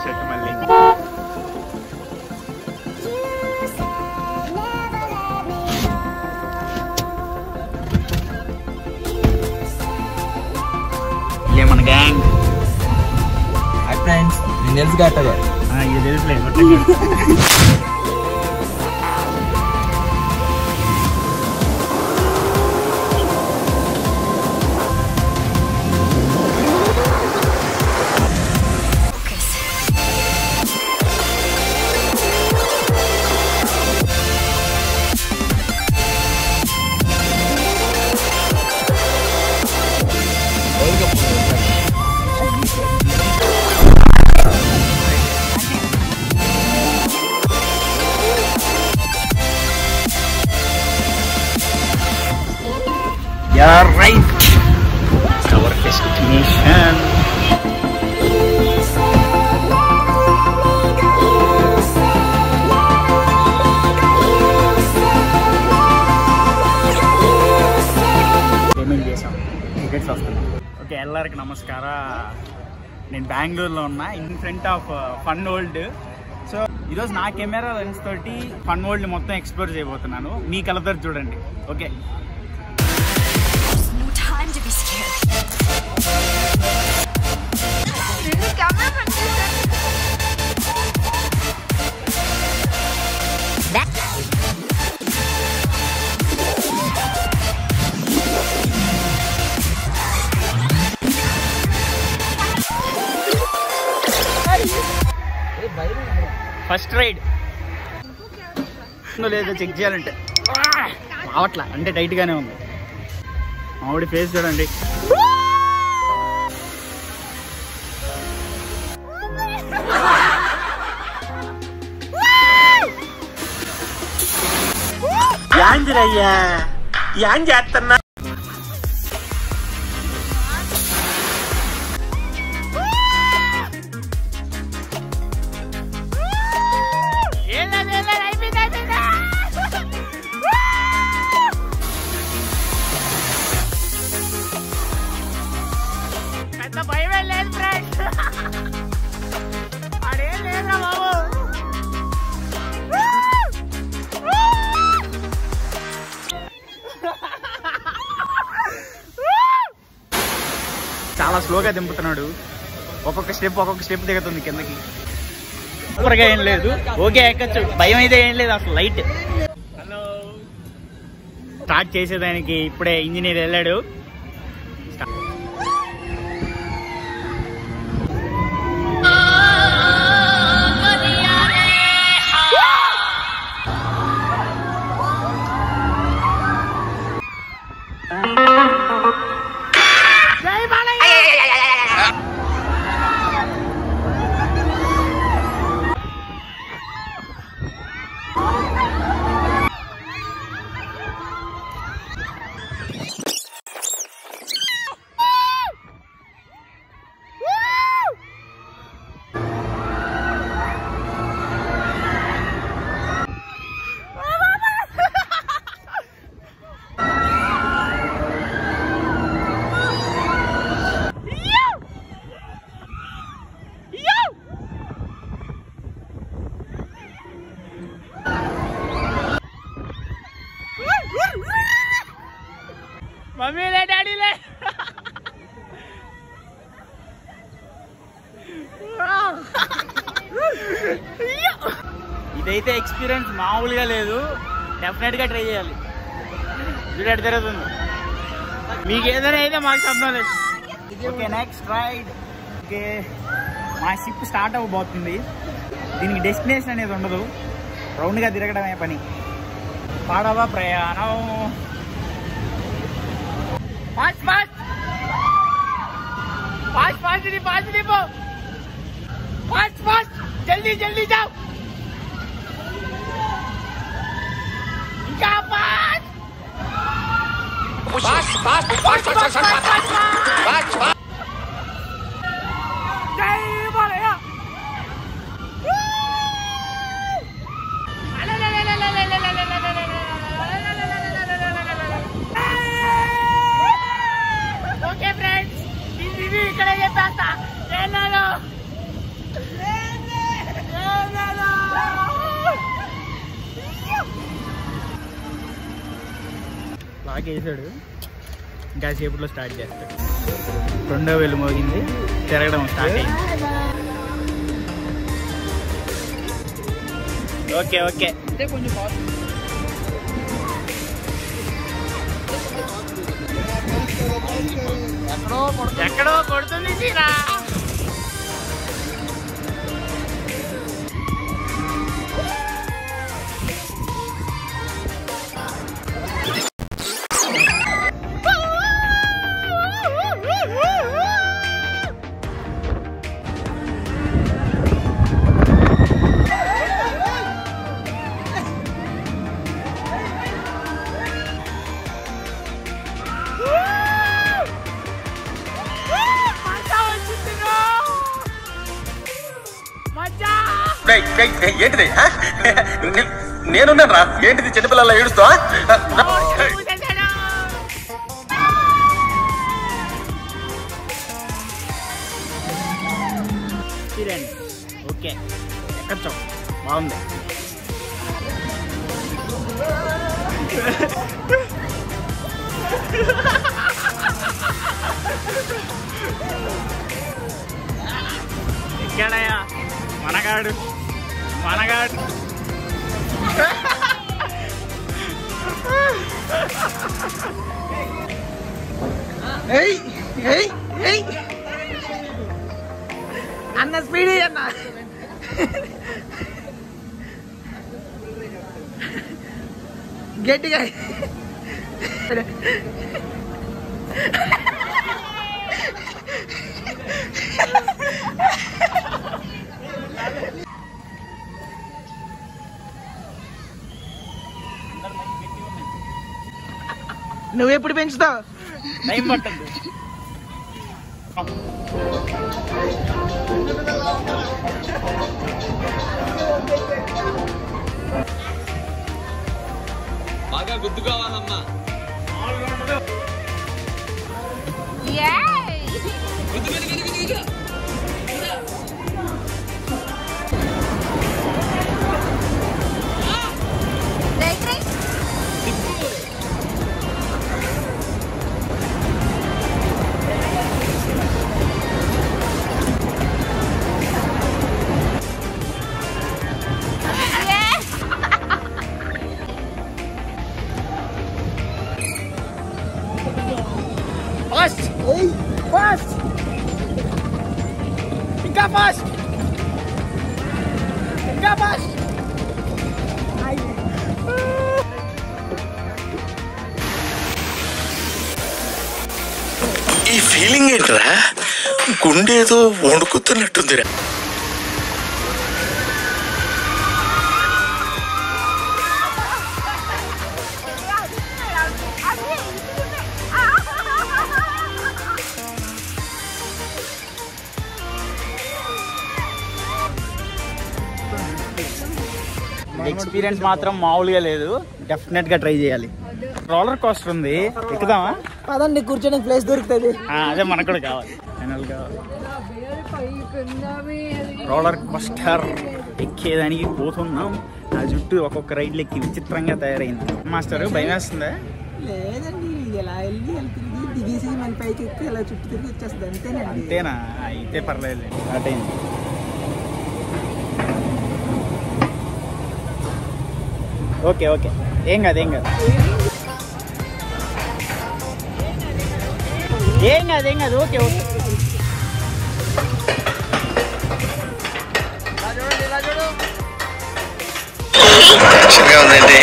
Set మళ్ళీ. మన gang. Hi friends, నేను తెలుసు కట్టగా ఇది తెలుసులే. You're right. It's our destination. Payment చేసాం, టికెట్స్ వస్తున్నాం. ఓకే, ఎల్లరికి నమస్కార. నేను బెంగళూరులో ఉన్నా, in front of Fun World. So ఈరోజు నా కెమెరా లెన్స్ తోటి ఫన్ వరల్డ్ మొత్తం ఎక్స్ప్లోర్ చేయబోతున్నాను. మీ కలర్ చూడండి. Okay, time to be scared. First ride లేదో చెక్ చేయాలంటే రావట్లా, అంటే టైట్ గానే ఉంది. ఆవిడ ఫేస్ చూడండి. యాంజరయ్యా ఏం చేస్తున్నా? భయమే లేదు ఫ్రెండ్స్, అదేం లేదా బాబు. చాలా స్లోగా దింపుతున్నాడు. ఒక్కొక్క స్టెప్ దిగుతుంది కిందకి. సూపర్గా ఏం లేదు. ఓకే, ఎక్కచ్చు. భయం అయితే ఏం లేదు అసలు. లైట్. హలో, స్టార్ట్ చేసేదానికి ఇప్పుడే ఇంజనీర్ వెళ్ళాడు. मम्मी ले डैडी ले ఇదైతే ఎక్స్పీరియన్స్ మామూలుగా లేదు. డెఫినెట్ గా ట్రై చేయాలి. చూడ జరుగుతుంది. మీకు ఏదైనా అయితే మాకు సంబంధం లేదు. Okay, next ride. ఓకే, మా షిప్ స్టార్ట్ అవ్వబోతుంది. దీనికి డెస్టినేషన్ అనేది ఉండదు, రౌండ్ గా తిరగడమే పని. పడవ ప్రయాణం. फास्ट फास्ट फास्ट फास्ट नहीं फास्ट फास्ट जल्दी जल्दी जाओ. इनका fast fast fast fast fast fast जय बोलेगा. ఓకే ఫ్రెండ్స్, ఈ రివ్యూ ఇక్కడ చెప్పేస్తా. బాగా వేసాడు. ఇంకా సేపట్లో స్టార్ట్ చేస్తాడు. రెండో వెళ్ళు మోగింది, తిరగడం స్టార్ట్ అయింది. ఓకే ఓకే ఎక్కడో కొడుతుంది చీరా. ఏంటిది? నేనున్నాను రా. ఏంటిది చిన్నపిల్లల ఏడుస్తా? ఓకే ఎక్కచ్చో బాగుంది. ఎక్కడయ్యా మనగాడు మనగాడు. అన్న స్పీడ్ అన్న. గట్టిగా నువ్వెప్పుడు పెంచుతావు? టైం పట్టదు. బాగా గుర్తు కావాలమ్మా. Fast! ఇంకా fast! ఇంకా fast! ఈ ఫీలింగ్ ఏంట్రా? గుండేదో వణుకుతున్నట్టుందిరా. ఎక్స్పీరియన్స్ మాత్రం మామూలుగా లేదు. డెఫినెట్ గా ట్రై చేయాలి. రోలర్ కోస్టర్ ఉంది, ఎక్కుదామా? అదండి కూర్చొని ప్లేస్ దొరుకుతుంది. అదే మనకు కూడా కావాలి. ఫైనల్ గా రోలర్ కోస్టర్ ఎక్కేదానికి పోతున్నాం. నా జుట్టు ఒక్కొక్క రైడ్ లెక్కి విచిత్రంగా తయారైంది. మాస్టర్ భయం వేస్తుందా? లేదండి, ఇది ఎలా వెళ్ళి తిరిగి దిగేసి మన పైకి ఎక్కి ఇలా చుట్టూ తిరిగి వచ్చేస్తుంది. అంతేనండి. అంతేనా? అయితే పర్లేదు. స్టార్ట్ అయింది. ఓకే ఓకే ఏం కాదు ఏం కాదు ఏం కాదు ఏం కాదు. ఓకే ఓకే ఉందండి.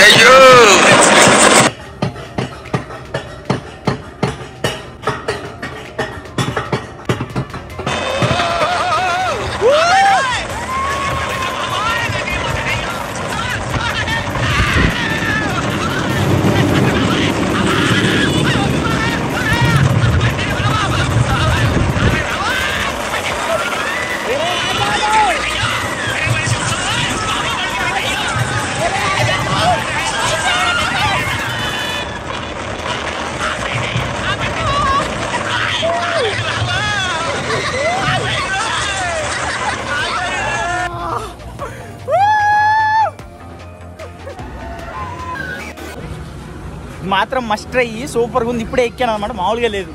అయ్యో మాత్రం మస్ట్ ట్రై, సూపర్గా ఉంది. ఇప్పుడే ఎక్కాను అనమాట, మామూలుగా లేదు.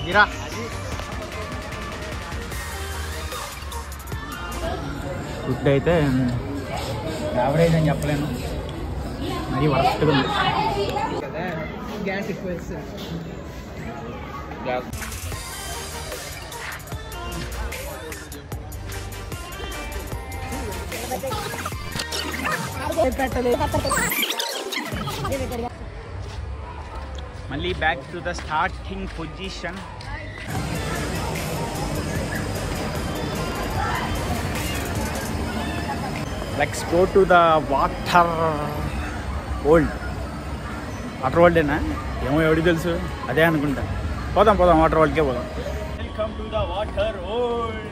జిరా ఫుడ్ అయితే యావరేజ్ అని చెప్పలేను, మరి వరస్ట్గా ఉంది. గ్యాస్ ఎక్కువ వేస్తారు. మళ్ళీ back to the starting position. Let's go to the water వరల్డేనా ఏమో, ఎవరికి తెలుసు, అదే అనుకుంటా. పోదాం వాటర్ వరల్డ్కే పోదాం. Welcome to the water world.